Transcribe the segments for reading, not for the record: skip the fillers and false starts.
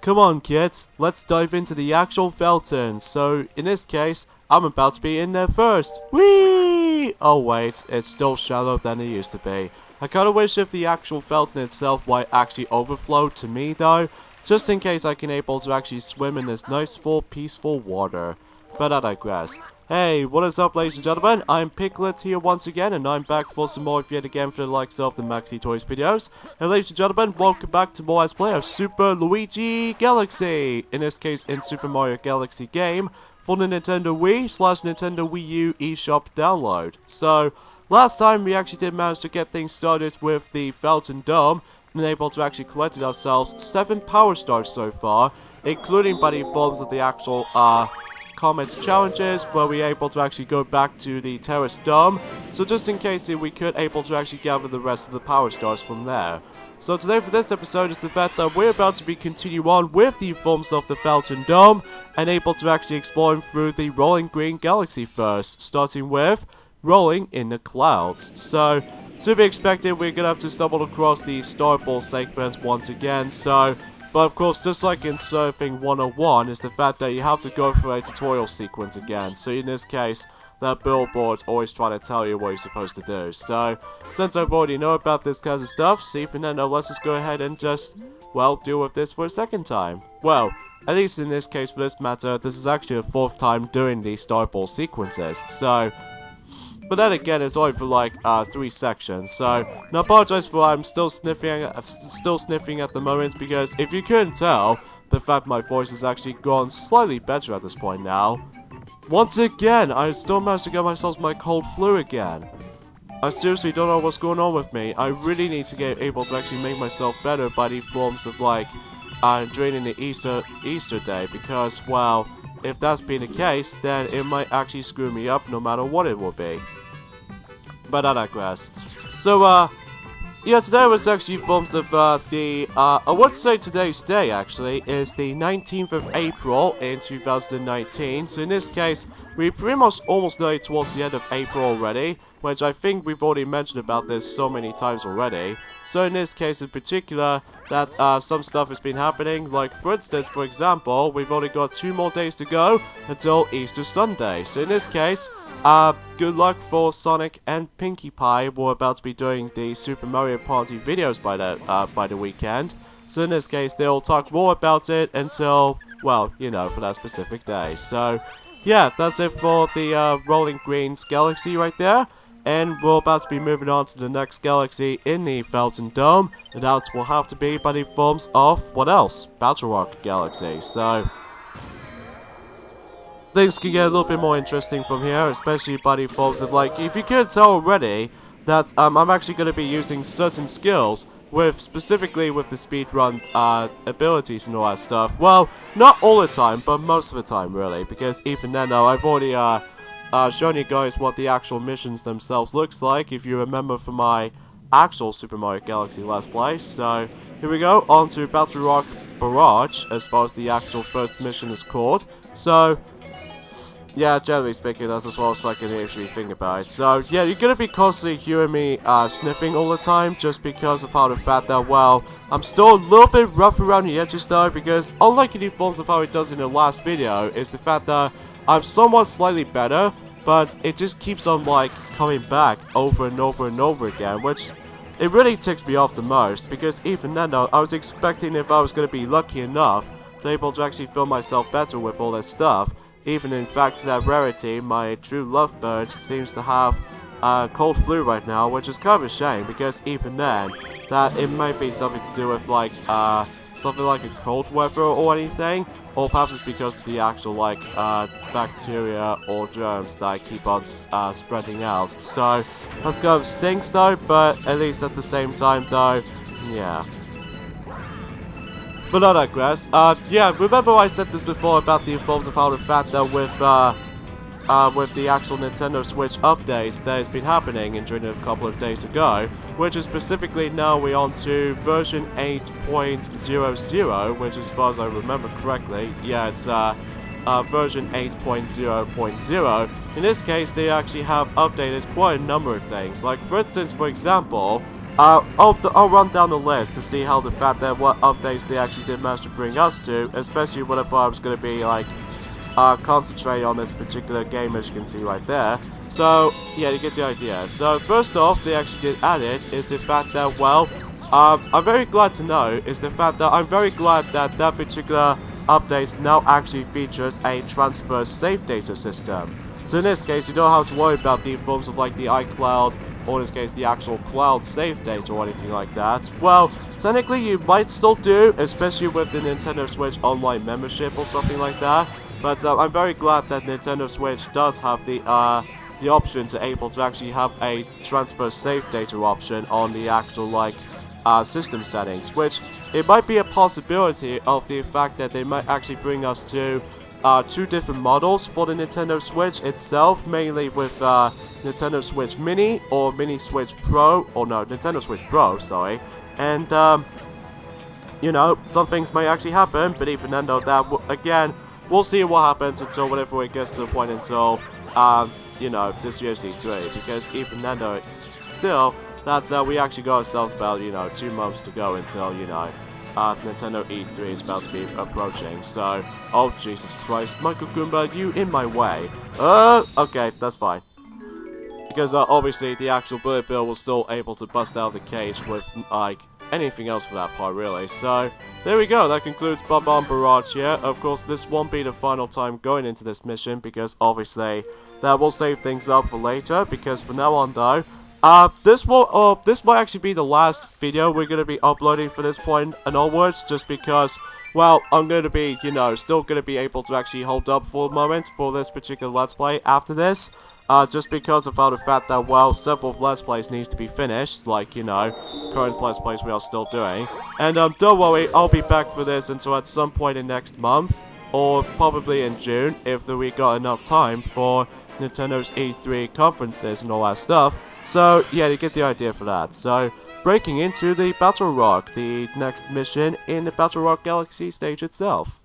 come on kids, let's dive into the actual fountain. So, in this case, I'm about to be in there first. Whee! Oh wait, it's still shallower than it used to be. I kinda wish if the actual fountain itself might actually overflow to me though, just in case I can able to actually swim in this nice full peaceful water. But I digress. Hey, what is up ladies and gentlemen, I'm Piglet here once again, and I'm back for some more yet again for the likes of the Maxi Toys videos. And ladies and gentlemen, welcome back to more Let's Play of Super Luigi Galaxy! In this case, in Super Mario Galaxy game, for the Nintendo Wii / Nintendo Wii U eShop download. So, last time we actually did manage to get things started with the Fountain Dome, and able to actually collect ourselves 7 power stars so far, including by the forms of the actual, Comets challenges, where we're able to actually go back to the Terrace Dome, so just in case we could able to actually gather the rest of the power stars from there. So today for this episode is the fact that we're about to be continue on with the forms of the Fountain Dome, and able to actually explore through the Rolling Green Galaxy first, starting with Rolling in the Clouds. So, to be expected, we're gonna have to stumble across the Star Ball segments once again, so... But of course, just like in Surfing 101, is the fact that you have to go through a tutorial sequence again. So in this case, that billboard's always trying to tell you what you're supposed to do. So, since I've already know about this kind of stuff, see if let's just go ahead and just, well, deal with this for a second time. Well, at least in this case, for this matter, this is actually the 4th time doing these Star Ball sequences. So... But then again, it's only for like 3 sections. So, and I apologize for I'm still sniffing at the moment, because if you couldn't tell, the fact my voice has actually gone slightly better at this point now. Once again, I still managed to get myself my cold flu again. I seriously don't know what's going on with me. I really need to get able to actually make myself better by the forms of like during the Easter day, because well, if that's been the case, then it might actually screw me up no matter what it will be. But I digress. So, yeah, today was actually forms of, I would say today's day, actually, is the 19th of April in 2019. So in this case, we're pretty much almost nearly towards the end of April already, which I think we've already mentioned about this so many times already. So in this case in particular, that some stuff has been happening, like for instance, for example, we've only got 2 more days to go until Easter Sunday. So in this case, good luck for Sonic and Pinkie Pie. We're about to be doing the Super Mario Party videos by the weekend. So in this case, they'll talk more about it until, well, you know, for that specific day. So, yeah, that's it for the Rolling Greens Galaxy right there. And we're about to be moving on to the next galaxy in the Fountain Dome. And that will have to be by the forms of, what else? Battle Rock Galaxy. So... things can get a little bit more interesting from here, especially by the forms of, like, if you could tell already that I'm actually going to be using certain skills specifically with the speedrun abilities and all that stuff. Well, not all the time, but most of the time really, because even then though, I've already shown you guys what the actual missions themselves looks like, if you remember from my actual Super Mario Galaxy Let's Play. So, here we go, on to Battle Rock Barrage, as far as the actual first mission is called. So, yeah, generally speaking, that's as well as I can actually think about it. So, yeah, you're gonna be constantly hearing me sniffing all the time, just because of how the fact that, well, I'm still a little bit rough around the edges though, because unlike in the forms of how it does in the last video, is the fact that I'm somewhat slightly better, but it just keeps on, like, coming back over and over and over again, which it really ticks me off the most, because even then though, I was expecting if I was gonna be lucky enough to be able to actually feel myself better with all this stuff. Even in fact that Rarity, my true lovebird, seems to have cold flu right now, which is kind of a shame, because even then, that it might be something to do with like something like a cold weather or anything, or perhaps it's because of the actual like bacteria or germs that keep on spreading out. So that kind of stinks though, but at least at the same time though, yeah. But I digress. Yeah, remember I said this before about the forms of how the fact that with the actual Nintendo Switch updates that has been happening during a couple of days ago, which is specifically now we're on to version 8.00, which as far as I remember correctly, yeah, it's version 8.0.0. In this case, they actually have updated quite a number of things. Like, for instance, for example, I'll run down the list to see how the fact that what updates they actually did manage to bring us to, especially whenever I was going to be like concentrate on this particular game, as you can see right there. So yeah, you get the idea. So first off, they actually did add it is the fact that, well, I'm very glad to know is the fact that I'm very glad that that particular update now actually features a transfer save data system. So in this case, you don't have to worry about the forms of like the iCloud, or in this case the actual cloud save data or anything like that. Well, technically you might still do, especially with the Nintendo Switch Online membership or something like that. But I'm very glad that Nintendo Switch does have the option to able to actually have a transfer save data option on the actual like system settings, which it might be a possibility of the fact that they might actually bring us to two different models for the Nintendo Switch itself, mainly with Nintendo Switch Mini or Mini Switch Pro, or no, Nintendo Switch Pro, sorry. And you know, some things may actually happen, but even then though, that again, we'll see what happens until whenever it gets to the point until you know, this year's E3, because even then though, it's still that we actually got ourselves about, you know, 2 months to go until, you know, Nintendo E3 is about to be approaching. So, oh Jesus Christ, Michael Goomba, you in my way. Okay, that's fine. Because obviously the actual Bullet Bill was still able to bust out of the cage with like anything else for that part, really. So there we go, that concludes Bob-omb Barrage here. Of course, this won't be the final time going into this mission, because obviously that will save things up for later, because from now on though, this might actually be the last video we're going to be uploading for this point and onwards, just because, well, I'm going to be, you know, still going to be able to actually hold up for a moment for this particular Let's Play after this. Just because of the fact that, well, several Let's Plays needs to be finished, like, you know, current Let's Plays we are still doing. And, don't worry, I'll be back for this until at some point in next month, or probably in June, if we got enough time for Nintendo's E3 conferences and all that stuff. So, yeah, you get the idea for that. So, breaking into the Battle Rock, the next mission in the Battle Rock Galaxy stage itself.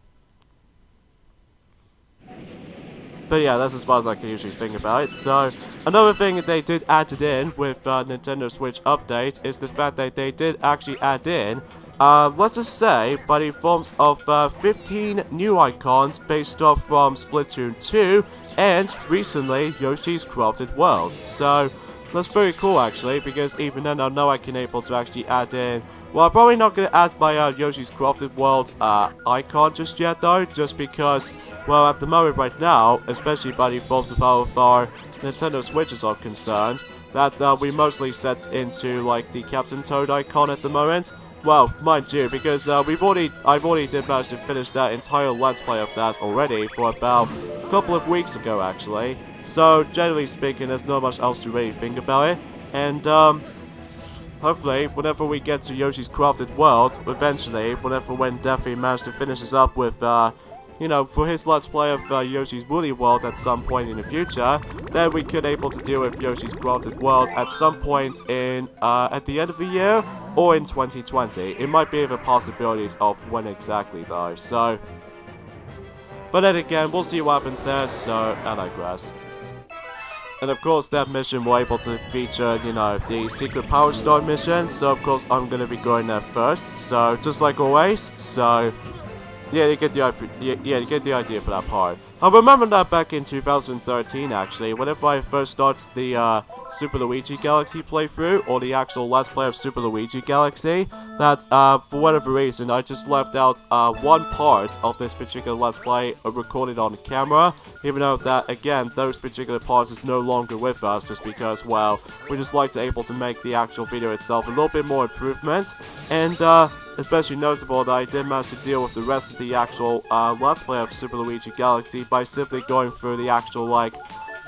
But yeah, that's as far as I can usually think about it. So, another thing that they did add it in with Nintendo Switch Update is the fact that they did actually add in, let's just say, by the forms of 15 new icons based off from Splatoon 2 and recently Yoshi's Crafted World. So, that's very cool actually, because even then I know I can able to actually add in, well, I'm probably not going to add my Yoshi's Crafted World icon just yet though, just because, well, at the moment right now, especially by the forms of how far Nintendo Switches are concerned, that we mostly set into like the Captain Toad icon at the moment. Well, mind you, because I've already did manage to finish that entire Let's Play of that already for about a couple of weeks ago actually. So, generally speaking, there's not much else to really think about it. And, hopefully, whenever we get to Yoshi's Crafted World, eventually, when Daffy managed to finish us up with, you know, for his Let's Play of Yoshi's Woolly World at some point in the future, then we could able to deal with Yoshi's Crafted World at some point in, at the end of the year, or in 2020. It might be the possibilities of when exactly, though, so... But then again, we'll see what happens there, so I digress. And of course, that mission will able to feature, you know, the Secret Power Stone mission, so of course I'm gonna be going there first, so just like always, so... Yeah, you get the idea for that part. I remember that back in 2013, actually, whenever I first started the Super Luigi Galaxy playthrough, or the actual Let's Play of Super Luigi Galaxy, that for whatever reason I just left out one part of this particular Let's Play recorded on camera, even though that, again, those particular parts is no longer with us, just because, well, we just like to able to make the actual video itself a little bit more improvement, and especially noticeable that I did manage to deal with the rest of the actual Let's Play of Super Luigi Galaxy by simply going through the actual, like,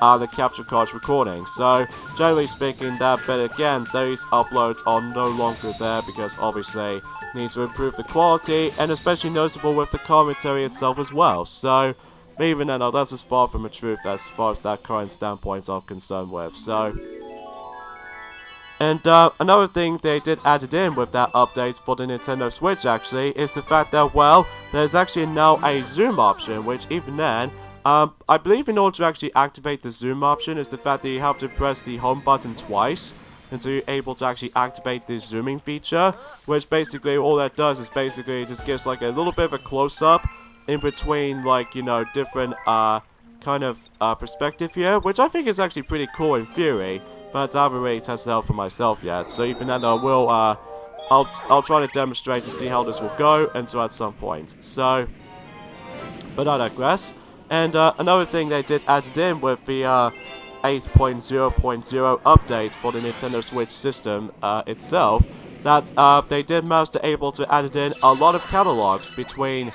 the capture cards recording. So, generally speaking, but again, those uploads are no longer there because obviously need to improve the quality, and especially noticeable with the commentary itself as well. So, even then, that's as far from the truth as far as that current standpoints are concerned with. So, and another thing they did added in with that update for the Nintendo Switch actually is the fact that, well, there's actually now a zoom option, which even then, I believe in order to actually activate the zoom option is the fact that you have to press the home button twice. until you're able to actually activate this zooming feature, which basically all that does is basically just gives like a little bit of a close-up in between, like, you know, different kind of perspective here, which I think is actually pretty cool in theory, but I haven't really tested out for myself yet. So even then, I will I'll try to demonstrate to see how this will go until at some point. So, but I digress. And another thing they did added in with the 8.0.0 update for the Nintendo Switch system itself, that they did manage to able to add in a lot of catalogs between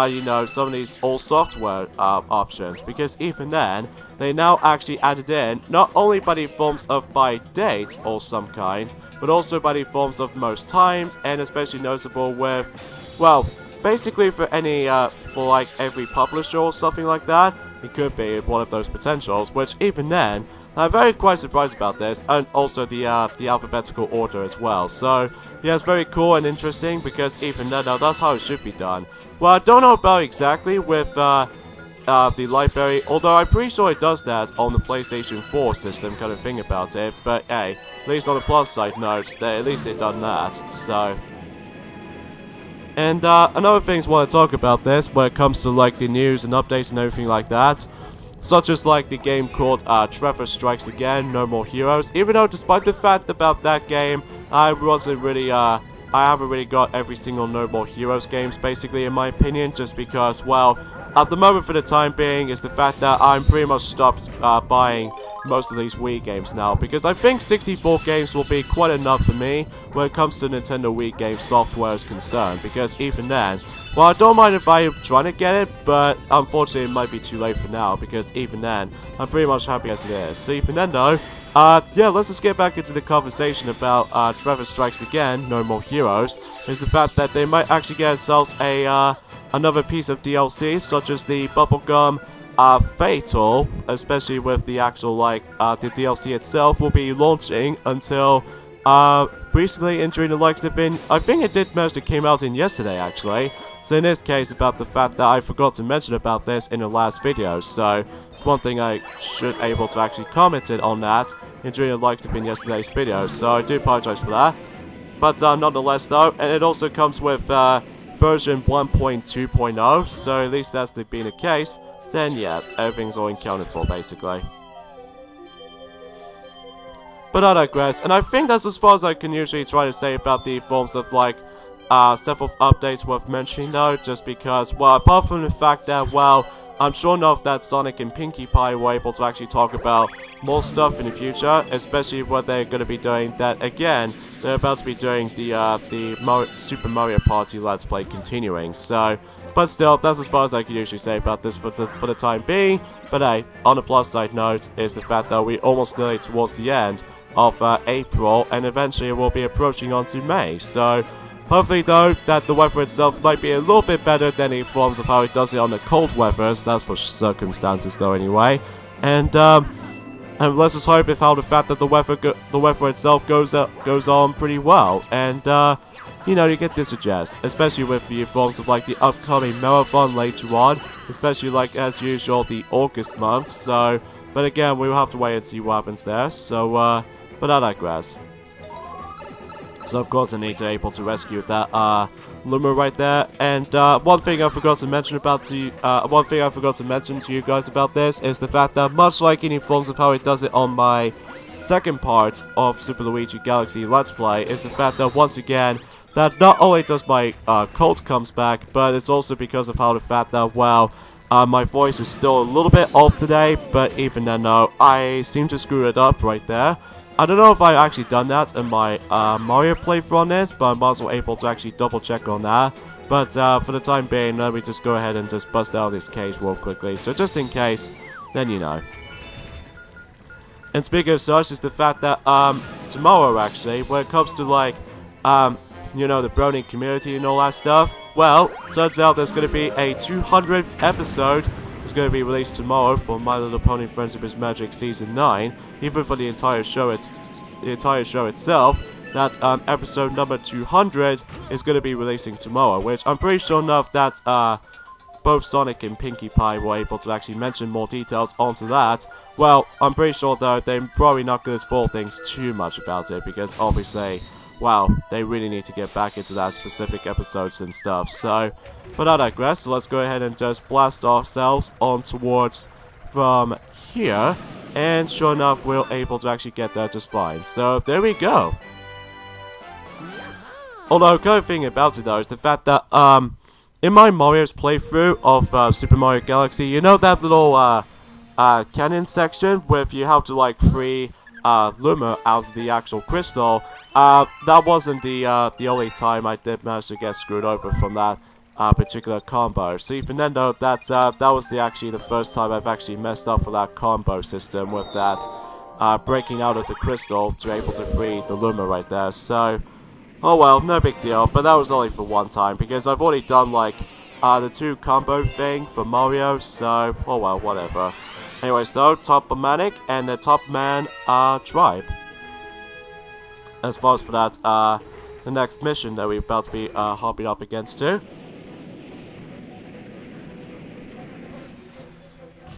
you know, some of these old software options, because even then, they now actually added in not only by the forms of by date or some kind, but also by the forms of most times, and especially noticeable with, well, basically for any, for like every publisher or something like that, it could be one of those potentials, which even then, I'm very quite surprised about this, and also the alphabetical order as well. So, yeah, it's very cool and interesting, because even then, now that's how it should be done. Well, I don't know about exactly with the library, although I'm pretty sure it does that on the PlayStation 4 system kind of thing about it, but hey, at least on the plus side note, at least they've done that, so. And another thing I want to talk about this when it comes to like the news and updates and everything like that, such as like the game called Trevor Strikes Again, No More Heroes, even though despite the fact about that game, I wasn't really I haven't really got every single No More Heroes games, basically, in my opinion, just because, well, at the moment for the time being is the fact that I'm pretty much stopped buying most of these Wii games now, because I think 64 games will be quite enough for me when it comes to Nintendo Wii game software is concerned, because even then, well, I don't mind if I'm trying to get it, but unfortunately it might be too late for now, because even then, I'm pretty much happy as it is. So even then though, yeah, let's just get back into the conversation about Trevor Strikes Again, No More Heroes, is the fact that they might actually get themselves a, another piece of DLC, such as the Bubblegum Fatal, especially with the actual, like, the DLC itself will be launching until, recently, and during the likes of I think it did manage to came out in yesterday, actually. So in this case, about the fact that I forgot to mention about this in the last video, so it's one thing I should able to actually comment on that during the likes of yesterday's video, so I do apologize for that. But nonetheless though, and it also comes with version 1.2.0, so at least that's being the case, then yeah, everything's all accounted for basically. But I digress, and I think that's as far as I can usually try to say about the forms of like several updates worth mentioning though, just because, well, apart from the fact that, well, I'm sure enough that Sonic and Pinkie Pie were able to actually talk about more stuff in the future, especially what they're going to be doing, that again, they're about to be doing the Super Mario Party Let's Play continuing, so, but still, that's as far as I can usually say about this for the time being, but hey, on the plus side note, is the fact that we're almost nearly towards the end of April, and eventually we'll be approaching onto May, so hopefully though, that the weather itself might be a little bit better than the forms of how it does it on the cold weathers, that's for circumstances though anyway, and let's just hope if how the fact that the weather itself goes on pretty well, and you know, you get this suggest, especially with the forms of like the upcoming marathon later on, especially like as usual the August month, so, but again, we'll have to wait and see what happens there, so, but I digress. So of course I need to able to rescue that Luma right there. And one thing I forgot to mention to you guys about this is the fact that much like any forms of how it does it on my second part of Super Luigi Galaxy Let's Play, is the fact that once again that not only does my cold comes back, but it's also because of how the fact that, well, my voice is still a little bit off today, but even then no, I seem to screw it up right there. I don't know if I've actually done that in my Mario playthrough on this, but I'm also able to actually double check on that. But for the time being, let me just go ahead and just bust out this cage real quickly. So just in case, then you know. And speaking of such, is the fact that tomorrow actually, when it comes to like, you know, the Browning community and all that stuff, well, turns out there's going to be a 200th episode. It's going to be released tomorrow for My Little Pony Friendship is Magic Season 9, even for the entire show itself. That episode number 200 is going to be releasing tomorrow, which I'm pretty sure enough that both Sonic and Pinkie Pie were able to actually mention more details onto that, well, I'm pretty sure though they're probably not going to spoil things too much about it, because obviously, wow, they really need to get back into that specific episodes and stuff. So, but I digress, so let's go ahead and just blast ourselves on towards from here, and sure enough, we're able to actually get there just fine. So, there we go. Although, kind of thing about it though is the fact that, in my Mario's playthrough of Super Mario Galaxy, you know that little canyon section where you have to like free Luma out of the actual crystal? That wasn't the only time I did manage to get screwed over from that particular combo. So even then though, that was actually the first time I've actually messed up for that combo system with that breaking out of the crystal to be able to free the Luma right there. So, oh well, no big deal, but that was only for one time, because I've already done, like, the 2 combo thing for Mario, so, oh well, whatever. Anyways though, Top Manic and the Top Man, Tribe. As far as for that, the next mission that we're about to be, hopping up against too.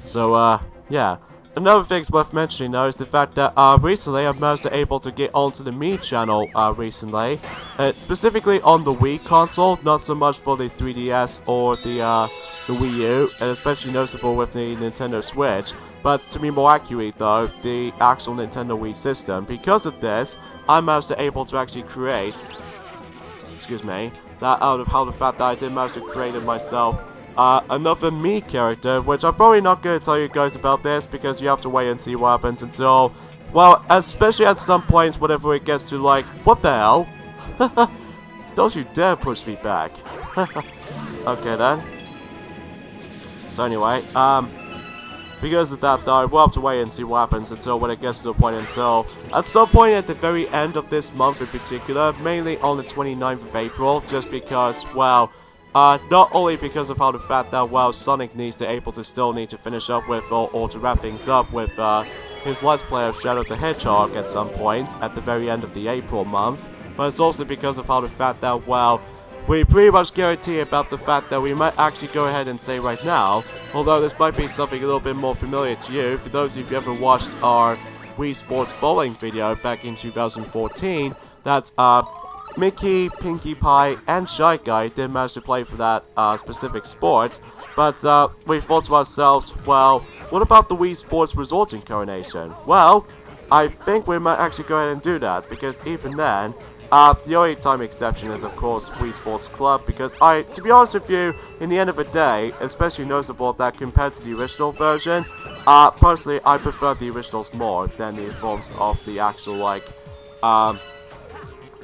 So, yeah. Another thing's worth mentioning though is the fact that recently I've managed to able to get onto the Mii channel recently. Specifically on the Wii console, not so much for the 3DS or the Wii U, and especially noticeable with the Nintendo Switch. But to be more accurate though, the actual Nintendo Wii system. Because of this, I managed to able to actually create, excuse me, that out of how the fact that I did manage to create it myself. Another Mii character, which I'm probably not going to tell you guys about this, because you have to wait and see what happens until, well, especially at some points whenever it gets to like, what the hell? Don't you dare push me back. Okay then. So anyway, because of that though, we'll have to wait and see what happens until when it gets to a point until, at some point at the very end of this month in particular, mainly on the 29th of April, just because, well, not only because of how the fact that, well, Sonic needs to still need to finish up with, or to wrap things up with, his Let's Play of Shadow the Hedgehog at some point, at the very end of the April month, but it's also because of how the fact that, well, we pretty much guarantee about the fact that we might actually go ahead and say right now, although this might be something a little bit more familiar to you, for those of you who ever watched our Wii Sports Bowling video back in 2014, that, Mickey, Pinkie Pie, and Shy Guy did manage to play for that specific sport, but we thought to ourselves, well, what about the Wii Sports Resort Incarnation? Well, I think we might actually go ahead and do that, because even then, the only time exception is of course Wii Sports Club, because to be honest with you, in the end of the day, especially noticeable that compared to the original version, personally I prefer the originals more than the forms of the actual, like,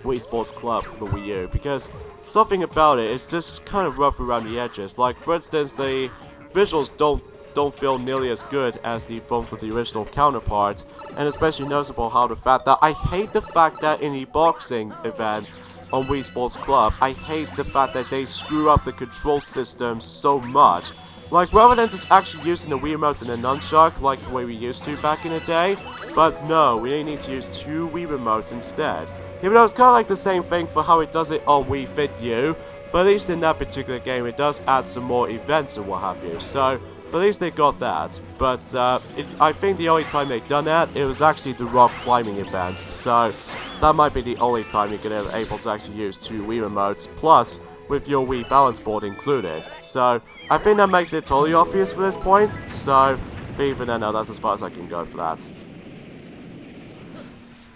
Wii Sports Club for the Wii U, because something about it is just kind of rough around the edges. Like, for instance, the visuals don't feel nearly as good as the forms of the original counterpart, and especially noticeable how the fact that I hate the fact that in the boxing event on Wii Sports Club, I hate the fact that they screw up the control system so much. Like, rather than just actually using the Wii remote and the nunchuck like the way we used to back in the day, but no, we need to use 2 Wii remotes instead. Even though it's kind of like the same thing for how it does it on Wii Fit U, but at least in that particular game it does add some more events and what have you, so at least they got that. But I think the only time they've done that, it was actually the rock climbing event, so that might be the only time you're going to be able to actually use 2 Wii remotes, plus with your Wii balance board included. So I think that makes it totally obvious for this point, so but even then, no, that's as far as I can go for that.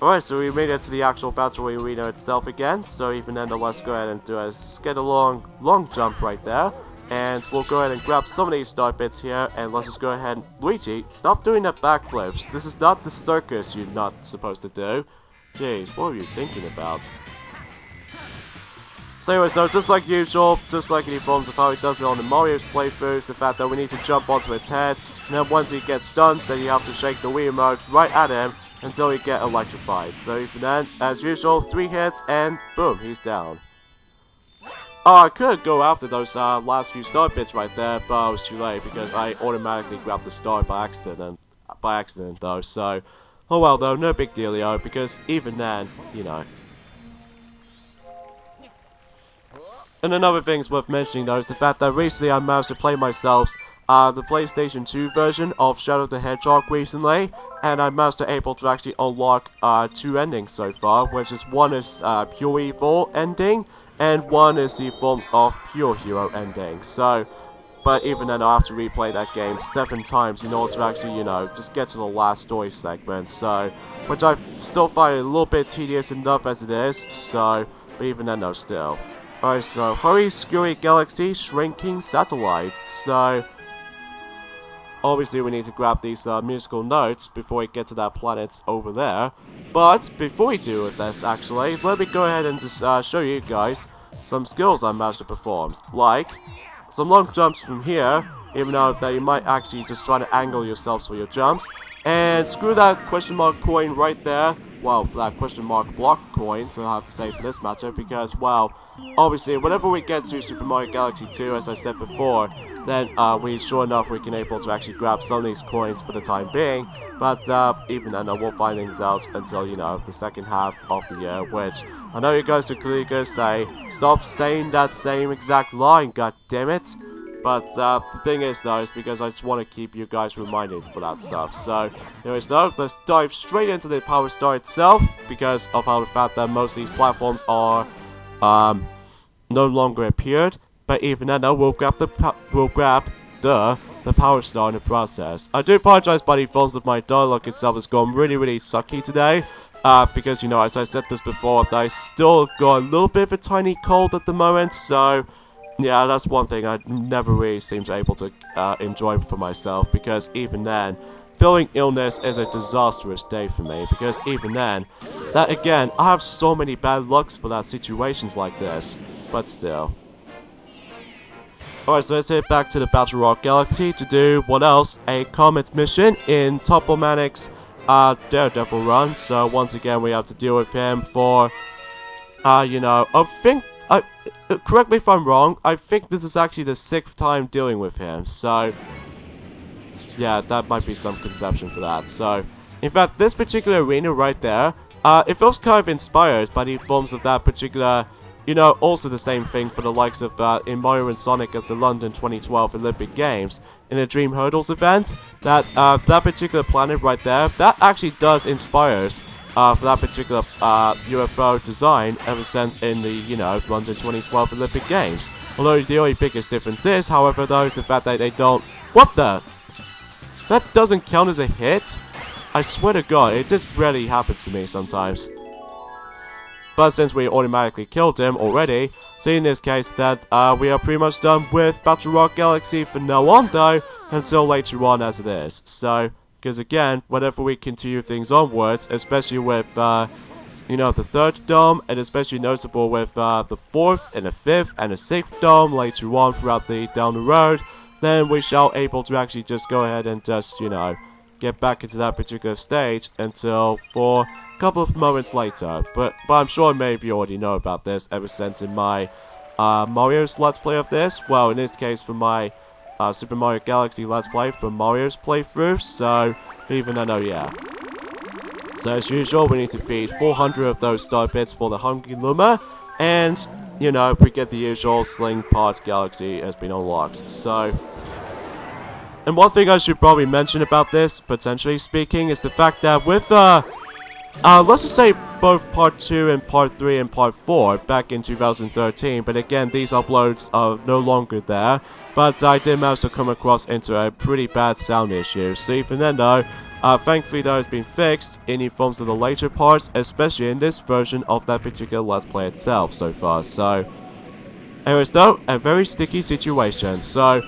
Alright, so we made it to the actual battle arena itself again, so even then, let's go ahead and do a long jump right there, and we'll go ahead and grab some of these star bits here, and let's just go ahead and, Luigi, stop doing the backflips. This is not the circus you're not supposed to do. Jeez, what were you thinking about? So anyways though, just like usual, just like in the forms of how it does it on the Mario's playthroughs, the fact that we need to jump onto its head, and then once he gets stunned, then you have to shake the Wii remote right at him, until you get electrified. So even then, as usual, 3 hits and boom, he's down. Oh, I could go after those last few star bits right there, but I was too late because I automatically grabbed the star by accident though, so oh well though, no big dealio, because even then, you know. And another thing's worth mentioning though is the fact that recently I managed to play myself the PlayStation 2 version of Shadow the Hedgehog recently, and I managed to able to actually unlock 2 endings so far, which is one is Pure Evil ending, and one is the forms of Pure Hero ending. So, but even then I have to replay that game 7 times in order to actually, you know, just get to the last story segment, so, which I still find a little bit tedious enough as it is, so, but even then no, still. Alright, so, Hurry Scurry Galaxy Shrinking Satellite, so, obviously we need to grab these musical notes before we get to that planet over there. But before we do with this actually, let me go ahead and just show you guys some skills I managed to perform. Like, some long jumps from here, even though that you might actually just try to angle yourselves for your jumps. And screw that question mark coin right there. Well, that question mark block coin, so I have to say for this matter, because, well, obviously, whenever we get to Super Mario Galaxy 2, as I said before, then sure enough, we can able to actually grab some of these coins for the time being. But even then, we'll find things out until, you know, the second half of the year, which I know you guys are clearly gonna say, stop saying that same exact line, god damn it. But the thing is though, is because I just want to keep you guys reminded for that stuff. So, anyways though, let's dive straight into the Power Star itself, because of how the fact that most of these platforms are no longer appeared. But even then, we'll grab the Power Star in the process. I do apologize by the faults of my dialogue itself has gone really sucky today. Because, you know, as I said this before, that I still got a little bit of a tiny cold at the moment, so yeah, that's one thing I never really seem to able to enjoy for myself, because even then, feeling illness is a disastrous day for me, because even then, that again, I have so many bad lucks for that situations like this, but still. Alright, so let's head back to the Battle Rock Galaxy to do, what else, a Comet mission in Topomanic's Daredevil run, so once again we have to deal with him for, you know, I think, correct me if I'm wrong, I think this is actually the 6th time dealing with him, so yeah, that might be some conception for that. So, in fact, this particular arena right there, it feels kind of inspired by the forms of that particular, you know, also the same thing for the likes of in Mario and Sonic at the London 2012 Olympic Games, in the Dream Hurdles event, that that particular planet right there, that actually does inspires for that particular UFO design ever since in the, you know, London 2012 Olympic Games. Although the only biggest difference is, however, though, is the fact that they don't... What the? That doesn't count as a hit? I swear to god, it just rarely happens to me sometimes. But since we automatically killed him already, so in this case that we are pretty much done with Battle Rock Galaxy from now on though, until later on as it is. So, because again, whenever we continue things onwards, especially with, you know, the 3rd dome, and especially noticeable with the 4th and the 5th and the 6th dome later on throughout down the road, then we shall able to actually just go ahead and just, you know, get back into that particular stage until for a couple of moments later. But I'm sure maybe you already know about this ever since in my Mario's Let's Play of this. Well, in this case for my Super Mario Galaxy Let's Play from Mario's playthrough, so even I know, yeah. So as usual, we need to feed 400 of those star bits for the Hungry Luma, and, you know, we get the usual Sling Parts Galaxy has been unlocked, so... And one thing I should probably mention about this, potentially speaking, is the fact that with, let's just say both Part 2 and Part 3 and Part 4 back in 2013, but again, these uploads are no longer there, but I did manage to come across into a pretty bad sound issue, so even then though, thankfully that has been fixed in the forms of the later parts, especially in this version of that particular Let's Play itself so far, so... Anyways though, a very sticky situation, so...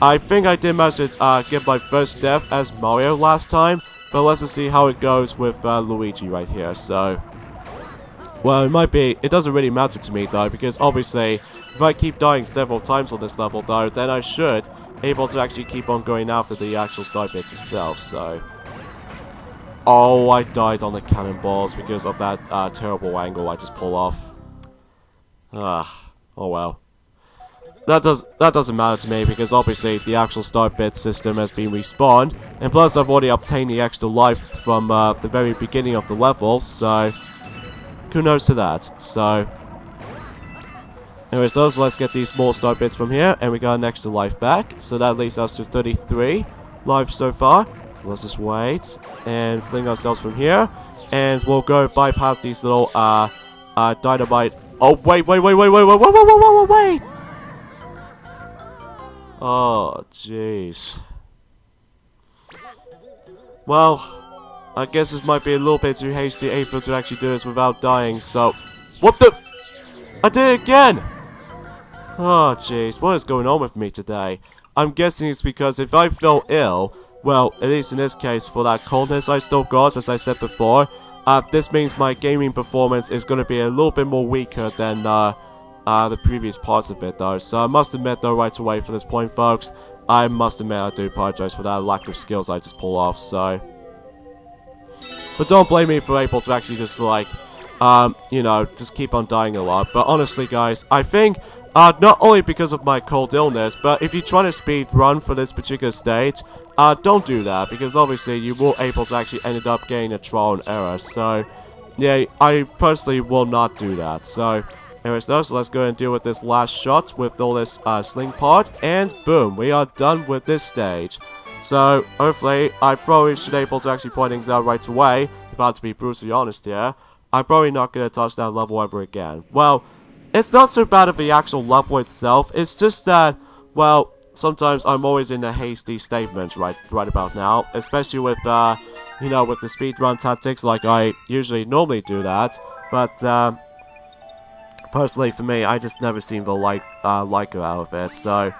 I think I did manage to get my first death as Mario last time, but let's just see how it goes with Luigi right here, so... Well, it doesn't really matter to me though, because obviously, if I keep dying several times on this level though, then I should able to actually keep on going after the actual star bits itself, so... Oh, I died on the cannonballs because of that terrible angle I just pulled off. Oh well. That doesn't matter to me, because obviously the actual start bit system has been respawned, and plus I've already obtained the extra life from the very beginning of the level, so kudos to that. So Anyways, so let's get these small star bits from here, and we got an extra life back. So that leads us to 33 lives so far. So let's just wait and fling ourselves from here, and we'll go bypass these little dynamite. Oh wait! Oh jeez. Well, I guess this might be a little bit too hasty, April, to actually do this without dying. So, what the? I did it again. Oh jeez, what is going on with me today? I'm guessing it's because if I feel ill, well, at least in this case, for that coldness I still got, as I said before, this means my gaming performance is going to be a little bit more weaker than the previous parts of it, though. So I must admit, though, right away for this point, folks, I must admit I do apologize for that lack of skills I just pulled off, so. But don't blame me for able to actually just, like, you know, just keep on dying a lot. But honestly, guys, I think, not only because of my cold illness, but if you're trying to speed run for this particular stage, don't do that, because obviously you will able to actually end up getting a trial and error. So, yeah, I personally will not do that. So, anyways, though, so let's go and deal with this last shot with all this sling pod, and boom, we are done with this stage. So, hopefully, I probably should able to actually point things out right away, if I have to be brutally honest here. I'm probably not going to touch that level ever again. Well, it's not so bad of the actual level itself, it's just that, well, sometimes I'm always in a hasty statement right about now, especially with, you know, with the speedrun tactics, like I usually normally do that, but, personally for me, I just never seem to like it out of it, so.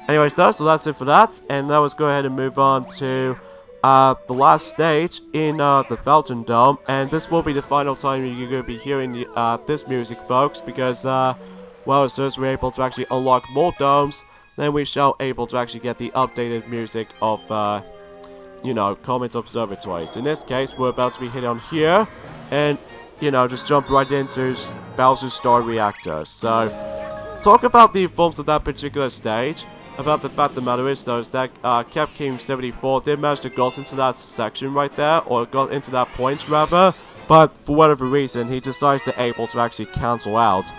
Anyways though, so that's it for that, and now let's go ahead and move on to the last stage in the Fountain Dome, and this will be the final time you're going to be hearing this music, folks, because, well, as soon as we're able to actually unlock more domes, then we shall able to actually get the updated music of, you know, Comet Observatories. In this case, we're about to be hit on here, and, you know, just jump right into Bowser's Star Reactor. So, talk about the forms of that particular stage. About the fact of the matter is, though, is that Cap King 74 did manage to got into that section right there, or got into that point, rather, but for whatever reason, he decides to able to actually cancel out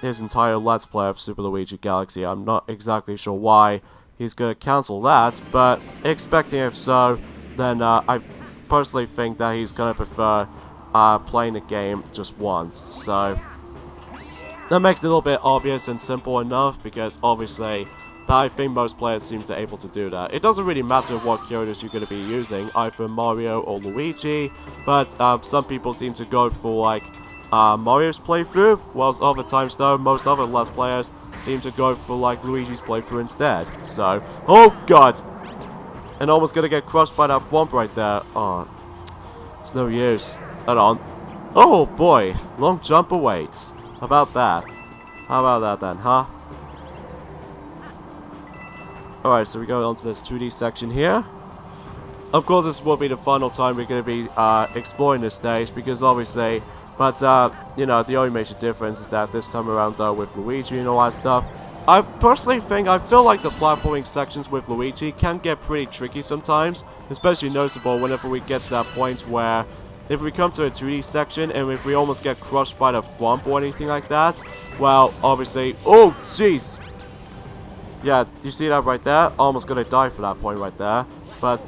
his entire Let's Play of Super Luigi Galaxy. I'm not exactly sure why he's going to cancel that, but expecting if so, then I personally think that he's going to prefer playing the game just once, so that makes it a little bit obvious and simple enough, because obviously I think most players seem to be able to do that. It doesn't really matter what characters you're going to be using, either Mario or Luigi, but some people seem to go for like Mario's playthrough, whilst other times though, most other Let's Players seem to go for like Luigi's playthrough instead. So, oh god! And almost gonna get crushed by that thwomp right there. Oh, it's no use. Hold on. Oh boy, long jump awaits. How about that? How about that then, huh? Alright, so we go on to this 2D section here. Of course, this will be the final time we're going to be exploring this stage, because obviously, but, you know, the only major difference is that this time around, though, with Luigi and all that stuff, I personally think, I feel like the platforming sections with Luigi can get pretty tricky sometimes, especially noticeable whenever we get to that point where, if we come to a 2D section, and if we almost get crushed by the thwomp or anything like that, well, obviously, oh, jeez! Yeah, you see that right there? Almost gonna die for that point right there. But,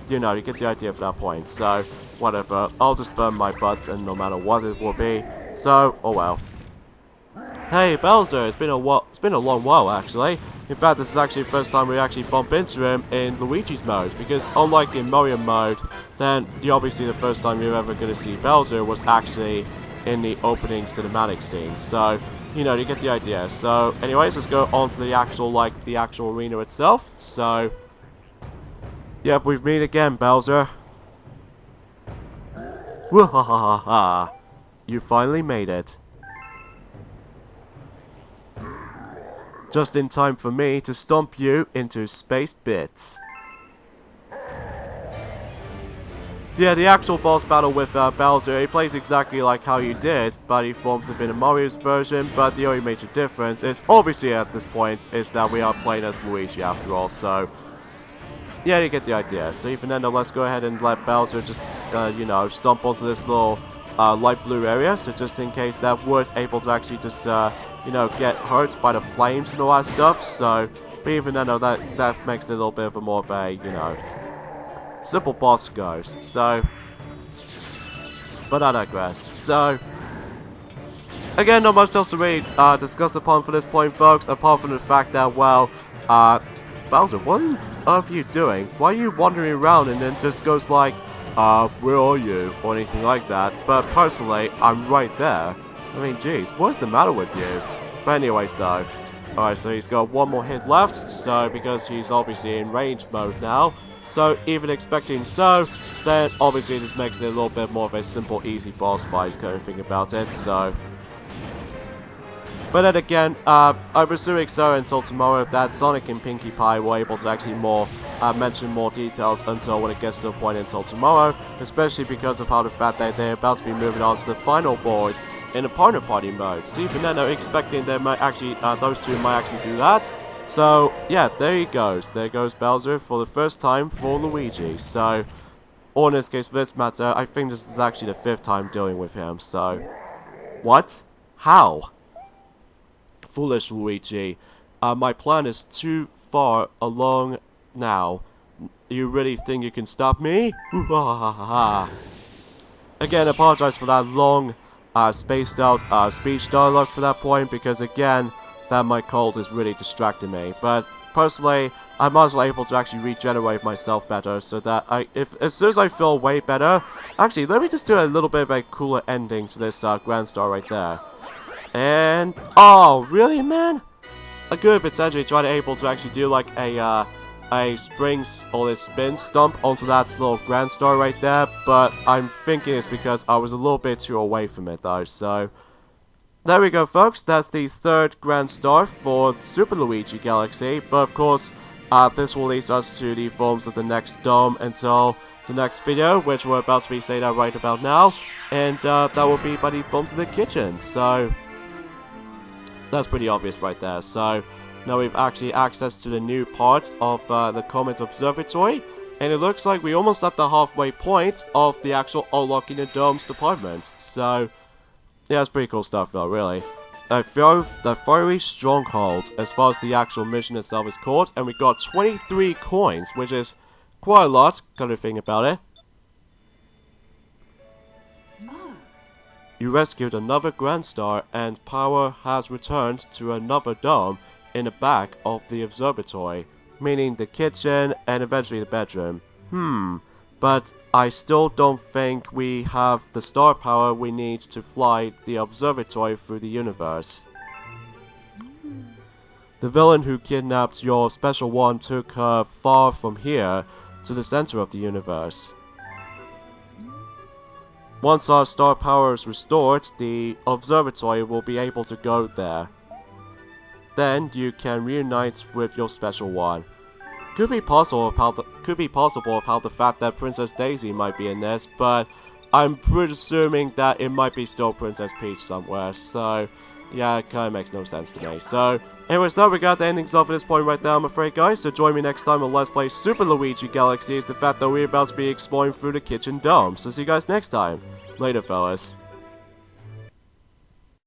you know, you get the idea for that point. So, whatever. I'll just burn my butts, and no matter what it will be. So, oh well. Hey, Bowser, it's been a long while, actually. In fact, this is actually the first time we actually bump into him in Luigi's mode. Because, unlike in Mario mode, then, obviously the first time you're ever gonna see Bowser was actually in the opening cinematic scene. So, you know, you get the idea. So, anyways, let's go on to the actual, like, the actual arena itself. So, yep, we meet again, Bowser. Wah-ha-ha-ha-ha. You finally made it. Just in time for me to stomp you into space bits. So yeah, the actual boss battle with Bowser, he plays exactly like how you did, but he forms within a Mario's version, but the only major difference is, obviously at this point, is that we are playing as Luigi after all, so yeah, you get the idea. So even then, let's go ahead and let Bowser just, you know, stomp onto this little light blue area, so just in case that weren't able to actually just, you know, get hurt by the flames and all that stuff, so, but even then, no, that makes it a little bit of a more of a, you know, simple boss goes, so, but I digress, so, again, not much else to really, discuss upon for this point, folks, apart from the fact that, well, Bowser, what are you doing? Why are you wandering around and then just goes like, where are you? Or anything like that. But personally, I'm right there. I mean, geez, what's the matter with you? But anyways, though. Alright, so he's got one more hit left. So, because he's obviously in range mode now. So, even expecting so, then obviously this makes it a little bit more of a simple, easy boss fight kind of thing about it. So, but then again, I'm assuming so until tomorrow that Sonic and Pinkie Pie were able to actually mention more details until when it gets to a point until tomorrow, especially because of how the fact that they're about to be moving on to the final board in a partner party mode. So even then, I'm expecting they might actually, those two might actually do that. So yeah, there he goes. There goes Bowser for the first time for Luigi. So, or in this case, for this matter, I think this is actually the 5th time dealing with him. So, what? How? Foolish Luigi. My plan is too far along now. You really think you can stop me? Again, apologize for that long, spaced out speech dialogue for that point, because again, that my cold is really distracting me. But personally, I'm also able to actually regenerate myself better, so that as soon as I feel way better, actually, let me just do a little bit of a cooler ending to this Grand Star right there. And, oh, really, man? I could potentially try to able to actually do like a springs or a spin stomp onto that little Grand Star right there, but I'm thinking it's because I was a little bit too away from it though, so there we go, folks. That's the 3rd Grand Star for Super Luigi Galaxy, but of course, this will lead us to the forms of the next dome until the next video, which we're about to be saying that right about now, and that will be by the forms of the kitchen, so that's pretty obvious right there. So now we've actually access to the new part of the Comet Observatory, and it looks like we almost at the halfway point of the actual unlocking the domes department. So yeah, it's pretty cool stuff though, really. The fiery stronghold as far as the actual mission itself is called, and we got 23 coins, which is quite a lot, kind of thing about it. You rescued another Grand Star, and power has returned to another dome in the back of the observatory, meaning the kitchen and eventually the bedroom. But I still don't think we have the star power we need to fly the observatory through the universe. The villain who kidnapped your special one took her far from here to the center of the universe. Once our star power is restored, the observatory will be able to go there. Then you can reunite with your special one. Could be possible of how the fact that Princess Daisy might be in this, but I'm presuming that it might be still Princess Peach somewhere. So yeah, it kind of makes no sense to me. So anyways, that we got the endings off at this point right now, I'm afraid, guys. So join me next time on Let's Play Super Luigi Galaxy. Is the fact that we're about to be exploring through the kitchen dome. So see you guys next time. Later, fellas.